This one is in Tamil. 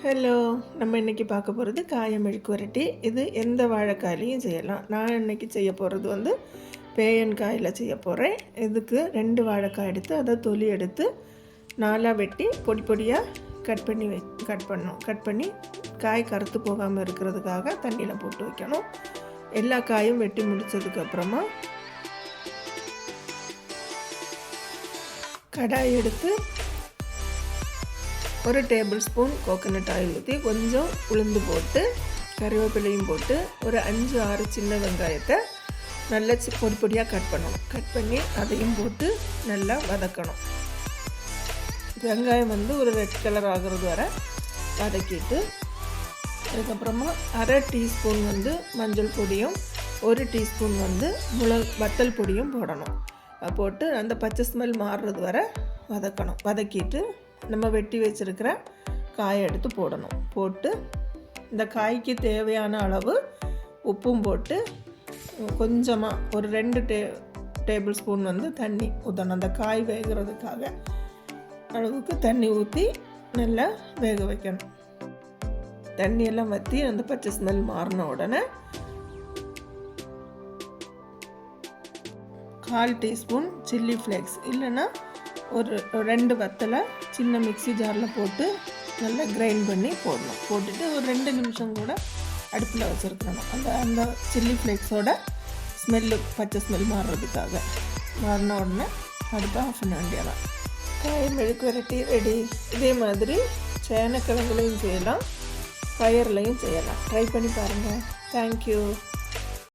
ஹலோ, நம்ம இன்றைக்கி பார்க்க போகிறது காய மெழுக்கு வரட்டி. இது எந்த வாழைக்காயிலையும் செய்யலாம். நான் இன்றைக்கி செய்ய போகிறது வந்து பேயன்காயில் செய்ய போகிறேன். இதுக்கு 2 வாழைக்காய் எடுத்து அதை தொலி எடுத்து 4 வெட்டி பொடி பொடியாக கட் பண்ணி காய் கருத்து போகாமல் இருக்கிறதுக்காக தண்ணியில் போட்டு வைக்கணும். எல்லா காயும் வெட்டி முடித்ததுக்கப்புறமா கடாய் எடுத்து 1 டேபிள் ஸ்பூன் கோகோனட் ஆயில் ஊற்றி கொஞ்சம் உளுந்து போட்டு கறிவேப்பிலையும் போட்டு ஒரு 5-6 சின்ன வெங்காயத்தை நல்லா பொடி பொடியாக கட் பண்ணணும். கட் பண்ணி அதையும் போட்டு நல்லா வதக்கணும். வெங்காயம் வந்து ஒரு ரெட் கலர் ஆகிறது வரை வதக்கிட்டு அதுக்கப்புறமா 1/2 டீஸ்பூன் வந்து மஞ்சள் பொடியும் 1 டீஸ்பூன் வந்து வத்தல் பொடியும் போடணும். போட்டு அந்த பச்சை ஸ்மெல் மாறுறது வரை வதக்கணும். வதக்கிட்டு நம்ம வெட்டி வச்சுருக்கிற காயை எடுத்து போடணும். போட்டு இந்த காய்க்கு தேவையான அளவு உப்பும் போட்டு கொஞ்சமாக ஒரு 2 டேபிள் ஸ்பூன் வந்து தண்ணி ஊற்றணும். அந்த காய் வேகிறதுக்காக அளவுக்கு தண்ணி ஊற்றி நல்லா வேக வைக்கணும். தண்ணியெல்லாம் வற்றி அந்த பச்சை ஸ்மெல் மாறின உடனே 1/4 டீஸ்பூன் சில்லி ஃப்ளேக்ஸ் இல்லைன்னா ஒரு 2 வத்தலை சின்ன மிக்ஸி ஜாரில் போட்டு நல்லா கிரைண்ட் பண்ணி போடணும். போட்டுட்டு ஒரு 2 நிமிஷம் கூட அடுப்பில் வச்சுருக்கணும். அந்த சில்லி ஃப்ளேக்ஸோட ஸ்மெல்லு பச்சை ஸ்மெல் மாறுறதுக்காக. மாறின உடனே அடுப்பை ஆஃப் பண்ண வேண்டியதான். காய் மெழுக்கு வரட்டி ரெடி. இதே மாதிரி சேனக்கிழங்குலையும் செய்யலாம், பயர்லையும் செய்யலாம். ட்ரை பண்ணி பாருங்கள். தேங்க்யூ.